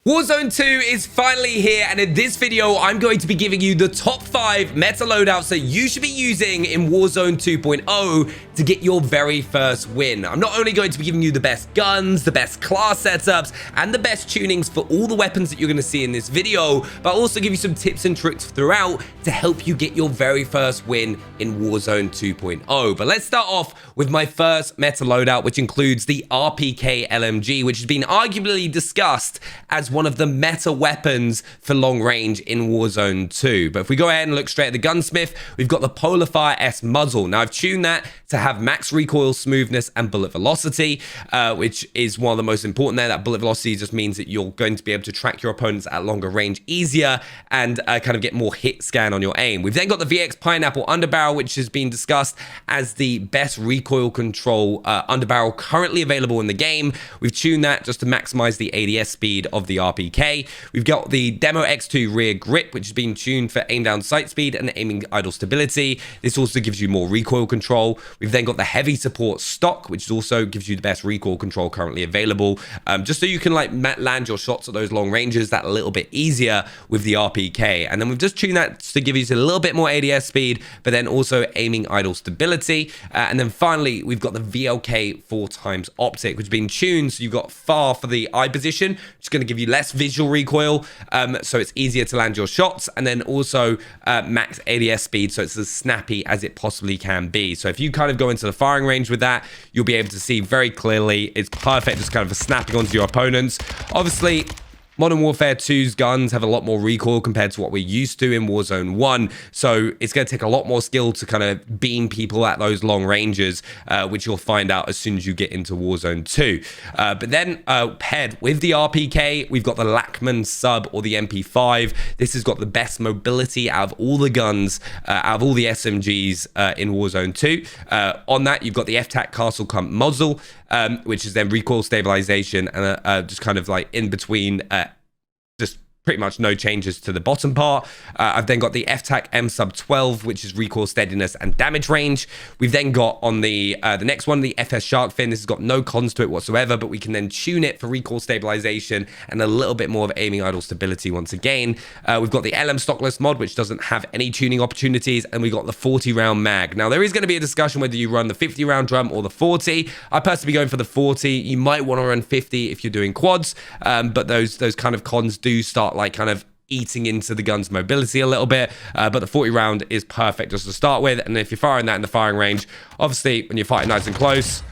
Warzone 2 is finally here, and in this video, I'm going to be giving you the top 5 meta loadouts that you should be using in Warzone 2.0 to get your very first win. I'm not only going to be giving you the best guns, the best class setups, and the best tunings for all the weapons that you're going to see in this video, but I'll also give you some tips and tricks throughout to help you get your very first win in Warzone 2.0. But let's start off with my first meta loadout, which includes the RPK LMG, which has been arguably discussed as one of the meta weapons for long range in Warzone 2. But if we go ahead and look straight at the gunsmith, we've got the Polarfire S muzzle. Now I've tuned that to have max recoil smoothness and bullet velocity, which is one of the most important there. That bullet velocity just means that you're going to be able to track your opponents at longer range easier and kind of get more hit scan on your aim. We've then got the VX Pineapple Underbarrel, which has been discussed as the best recoil control underbarrel currently available in the game. We've tuned that just to maximize the ADS speed of the RPK. We've got the Demo X2 rear grip, which has been tuned for aim down sight speed and aiming idle stability. This also gives you more recoil control. We've then got the heavy support stock, which also gives you the best recoil control currently available, just so you can like land your shots at those long ranges that a little bit easier with the RPK. And then we've just tuned that to give you a little bit more ADS speed, but then also aiming idle stability. And then finally, we've got the VLK 4x optic, which has been tuned so you've got far for the eye position, which is going to give you less visual recoil, so it's easier to land your shots, and then also max ADS speed, so it's as snappy as it possibly can be. So if you kind of go into the firing range with that, you'll be able to see very clearly. It's perfect just kind of for snapping onto your opponents. Obviously, Modern Warfare 2's guns have a lot more recoil compared to what we're used to in Warzone 1, so it's going to take a lot more skill to kind of beam people at those long ranges, which you'll find out as soon as you get into Warzone 2. But then paired with the RPK, we've got the Lachmann sub or the MP5. This has got the best mobility out of all the guns, out of all the SMGs in Warzone 2. On that, you've got the TAQ Castle Camp muzzle, which is then recoil stabilization and just kind of like in between, just pretty much no changes to the bottom part. I've then got the TAQ M sub 12, which is recoil steadiness and damage range. We've then got on the next one, the FS Shark Fin. This has got no cons to it whatsoever, but we can then tune it for recoil stabilization and a little bit more of aiming idle stability once again. We've got the LM Stockless mod, which doesn't have any tuning opportunities, and we got the 40 round mag. Now there is going to be a discussion whether you run the 50 round drum or the 40. I personally be going for the 40. You might want to run 50 if you're doing quads, but those kind of cons do start like kind of eating into the gun's mobility a little bit, but the 40 round is perfect just to start with. And if you're firing that in the firing range, obviously when you're fighting nice and close,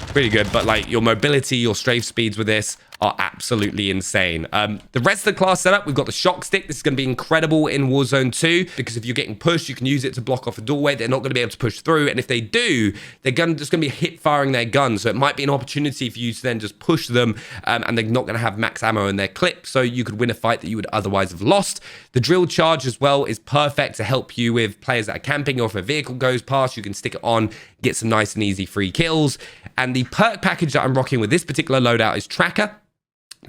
pretty good, but like your mobility, your strafe speeds with this are absolutely insane. The rest of the class setup, we've got the shock stick. This is going to be incredible in Warzone 2 because if you're getting pushed, you can use it to block off a doorway. They're not going to be able to push through, and if they do, they're just going to be hip firing their guns. So it might be an opportunity for you to then just push them, and they're not going to have max ammo in their clip, so you could win a fight that you would otherwise have lost. The drill charge as well is perfect to help you with players that are camping, or if a vehicle goes past, you can stick it on, get some nice and easy free kills. And the perk package that I'm rocking with this particular loadout is Tracker,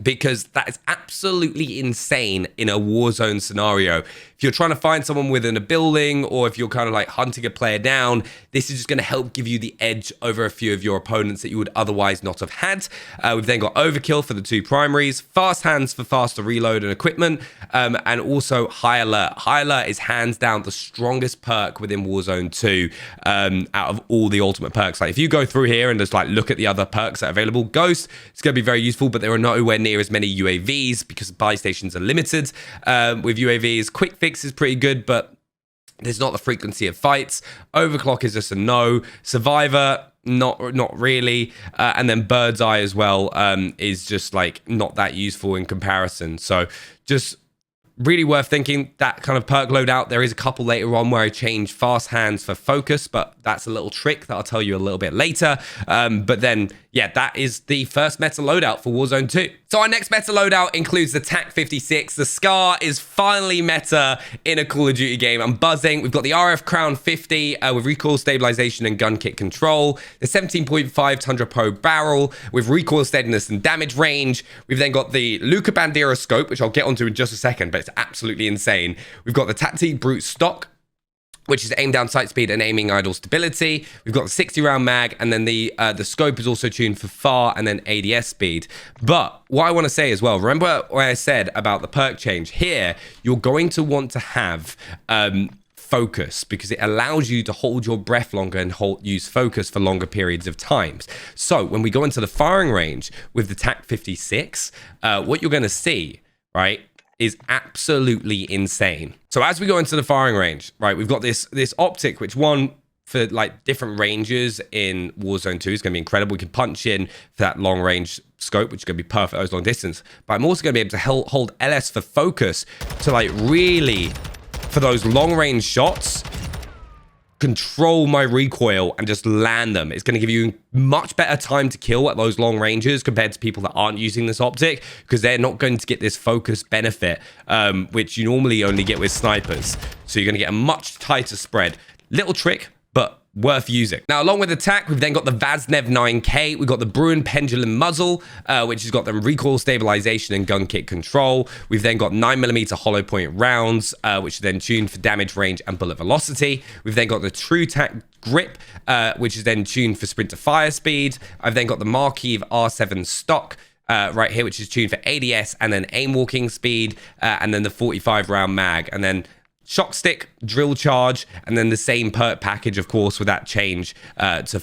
because that is absolutely insane in a Warzone scenario. If you're trying to find someone within a building, or if you're kind of like hunting a player down, this is just going to help give you the edge over a few of your opponents that you would otherwise not have had. We've then got Overkill for the 2 primaries, Fast Hands for faster reload and equipment, and also High Alert. High Alert is hands down the strongest perk within Warzone 2 out of all the ultimate perks. Like if you go through here and just like look at the other perks that are available, Ghost, it's going to be very useful, but there are nowhere near as many UAVs because buy stations are limited with UAVs. Quick Fix is pretty good, but there's not the frequency of fights. Overclock is just a no. Survivor, not really. And then Bird's Eye as well is just like not that useful in comparison. So just really worth thinking that kind of perk loadout. There is a couple later on where I change Fast Hands for Focus, but that's a little trick that I'll tell you a little bit later. But then, yeah, that is the first meta loadout for Warzone 2. So our next meta loadout includes the TAQ-56. The Scar is finally meta in a Call of Duty game. I'm buzzing. We've got the RF Crown 50 with recoil stabilization and gun kick control. The 17.5 Tundra Pro barrel with recoil steadiness and damage range. We've then got the Luca Bandera scope, which I'll get onto in just a second, but it's absolutely insane. We've got the Tactique Brute stock, which is aim down sight speed and aiming idle stability. We've got the 60 round mag, and then the scope is also tuned for far and then ADS speed. But what I want to say as well, remember what I said about the perk change here, you're going to want to have focus, because it allows you to hold your breath longer and use focus for longer periods of times. So when we go into the firing range with the TAQ-56, what you're going to see, right, is absolutely insane. So as we go into the firing range, right, we've got this optic, which one for like different ranges in Warzone 2 is going to be incredible. We can punch in for that long range scope, which is going to be perfect for those long distance. But I'm also going to be able to hold LS for focus to like really, for those long range shots, control my recoil and just land them. It's going to give you much better time to kill at those long ranges compared to people that aren't using this optic, because they're not going to get this focus benefit, which you normally only get with snipers. So you're going to get a much tighter spread. Little trick, but worth using. Now, along with the TAQ, we've then got the Vaznev-9k. We've got the Bruin pendulum muzzle, which has got the recoil stabilization and gun kick control. We've then got 9mm hollow point rounds, which are then tuned for damage range and bullet velocity. We've then got the true TAQ grip, which is then tuned for sprint to fire speed. I've then got the Marquis R7 stock, right here, which is tuned for ADS and then aim walking speed, and then the 45 round mag, and then shock stick, drill charge, and then the same perk package, of course, with that change to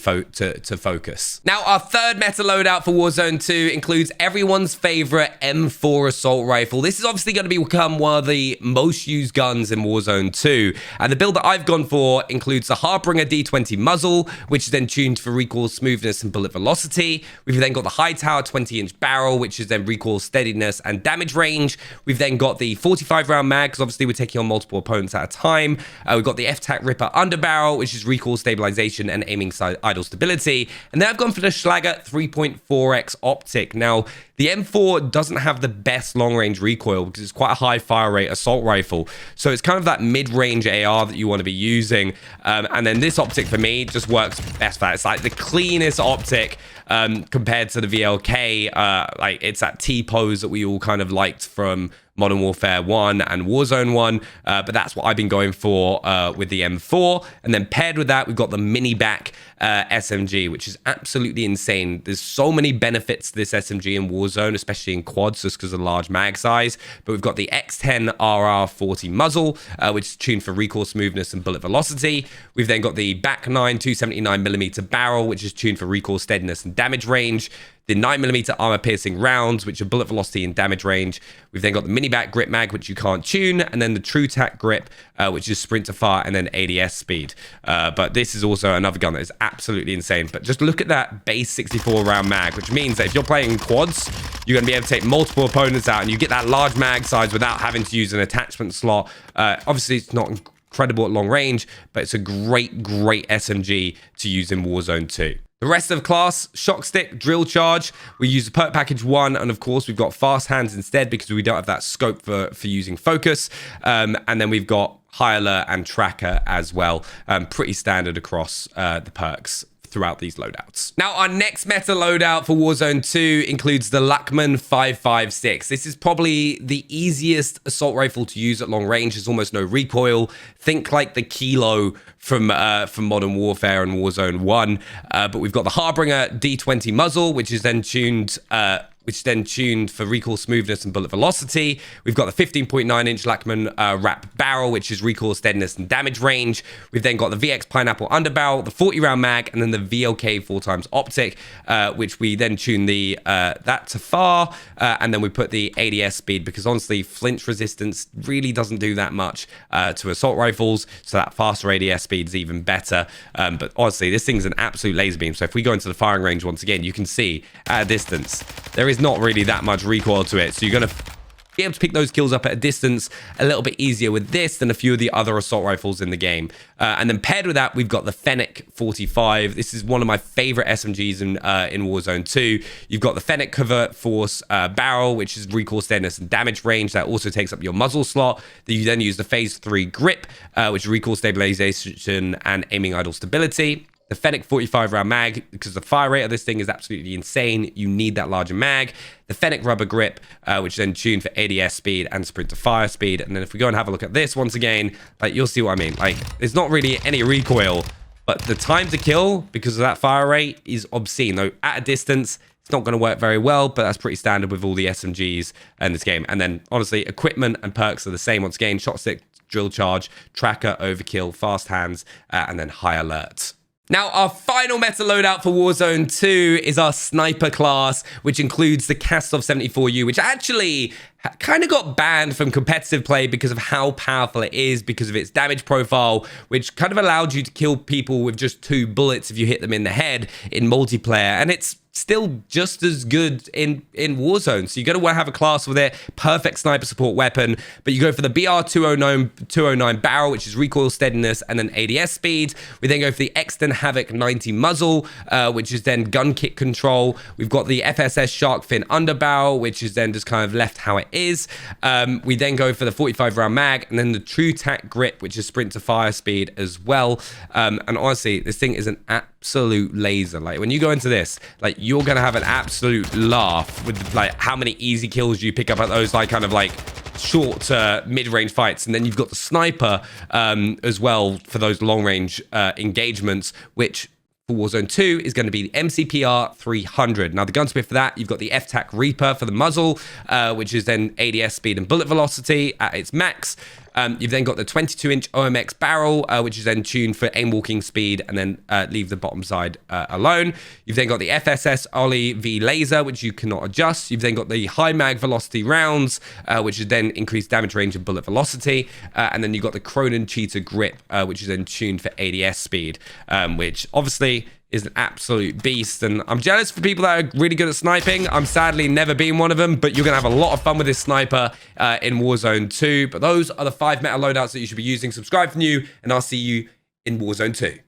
focus. Now, our third meta loadout for Warzone 2 includes everyone's favorite M4 assault rifle. This is obviously going to become one of the most used guns in Warzone 2. And the build that I've gone for includes the Harbinger D20 muzzle, which is then tuned for recoil smoothness and bullet velocity. We've then got the Hightower 20-inch barrel, which is then recoil steadiness and damage range. We've then got the 45 round mag, because obviously we're taking on multiple opponents at a time. We've got the FTAC Ripper underbarrel, which is recoil stabilization and aiming idle stability. And then I've gone for the Schlager 3.4x optic. Now, the M4 doesn't have the best long-range recoil because it's quite a high fire rate assault rifle. So it's kind of that mid-range AR that you want to be using. And then this optic for me just works best for that. It's like the cleanest optic compared to the VLK. Like it's that T-pose that we all kind of liked from Modern Warfare 1 and Warzone 1, but that's what I've been going for with the M4. And then paired with that, we've got the Minibak SMG, which is absolutely insane. There's so many benefits to this SMG in Warzone, especially in quads, just because of the large mag size. But we've got the X10 RR40 muzzle, which is tuned for recoil smoothness and bullet velocity. We've then got the Back 9 279mm barrel, which is tuned for recoil steadiness and damage range. The 9mm armor-piercing rounds, which are bullet velocity and damage range. We've then got the Minibak grip mag, which you can't tune, and then the True TAQ grip, which is sprint to fire and then ADS speed. But this is also another gun that is absolutely insane. But just look at that base 64 round mag, which means that if you're playing quads, you're going to be able to take multiple opponents out, and you get that large mag size without having to use an attachment slot. Obviously, it's not incredible at long range, but it's a great SMG to use in Warzone 2. The rest of the class, shock stick, drill charge. We use the perk package 1, and of course we've got fast hands instead because we don't have that scope for using focus. And then we've got high alert and tracker as well. Pretty standard across the perks throughout these loadouts. Now, our next meta loadout for Warzone 2 includes the Lachmann-556. This is probably the easiest assault rifle to use at long range. There's almost no recoil. Think like the Kilo from Modern Warfare and Warzone 1. But we've got the Harbinger D20 muzzle, which is then tuned for recoil smoothness and bullet velocity. We've got the 15.9-inch Lachmann wrap barrel, which is recoil steadiness and damage range. We've then got the VX Pineapple underbarrel, the 40-round mag, and then the VLK 4x optic, which we then tune that to far, and then we put the ADS speed, because honestly, flinch resistance really doesn't do that much to assault rifles, so that faster ADS speed is even better. But honestly, this thing's an absolute laser beam. So if we go into the firing range once again, you can see at a distance, there is not really that much recoil to it. So you're going to be able to pick those kills up at a distance a little bit easier with this than a few of the other assault rifles in the game. And then paired with that, we've got the Fennec 45. This is one of my favorite SMGs in Warzone 2. You've got the Fennec Covert Force barrel, which is recoil steadiness and damage range. That also takes up your muzzle slot. You then use the Phase 3 grip, which is recoil stabilization and aiming idle stability. The Fennec 45 round mag, because the fire rate of this thing is absolutely insane. You need that larger mag. The Fennec rubber grip, which is then tuned for ADS speed and sprint to fire speed. And then if we go and have a look at this once again, like, you'll see what I mean. Like, there's not really any recoil, but the time to kill because of that fire rate is obscene. Though at a distance, it's not going to work very well, but that's pretty standard with all the SMGs in this game. And then, honestly, equipment and perks are the same. Once again, shot stick, drill charge, tracker, overkill, fast hands, and then high alert. Now, our final meta loadout for Warzone 2 is our sniper class, which includes the Kastov 74U, which actually kind of got banned from competitive play because of how powerful it is, because of its damage profile, which kind of allowed you to kill people with just 2 bullets if you hit them in the head in multiplayer. And it's still just as good in Warzone. So you're going to want to have a class with it. Perfect sniper support weapon. But you go for the BR-209 barrel, which is recoil steadiness and then ADS speed. We then go for the Exton Havoc 90 muzzle, which is then gun kick control. We've got the FSS Shark Fin underbarrel, which is then just kind of left how it is. We then go for the 45 round mag, and then the True TAQ grip, which is sprint to fire speed as well. And honestly, this thing is an absolute laser. Like, when you go into this, like, you're gonna have an absolute laugh with like how many easy kills you pick up at those like kind of like short mid-range fights. And then you've got the sniper as well for those long-range engagements, which for Warzone 2 is going to be the MCPR 300. Now, the gunsmith for that, you've got the FTAC Reaper for the muzzle, which is then ADS speed and bullet velocity at its max. You've then got the 22-inch OMX barrel, which is then tuned for aim walking speed and then leave the bottom side alone. You've then got the FSS Ollie V laser, which you cannot adjust. You've then got the high mag velocity rounds, which is then increased damage range and bullet velocity. And then you've got the Cronin Cheetah grip, which is then tuned for ADS speed, which obviously is an absolute beast. And I'm jealous for people that are really good at sniping. I'm sadly never been one of them, but you're gonna have a lot of fun with this sniper in Warzone 2. But those are the 5 meta loadouts that you should be using. Subscribe for new, and I'll see you in Warzone 2.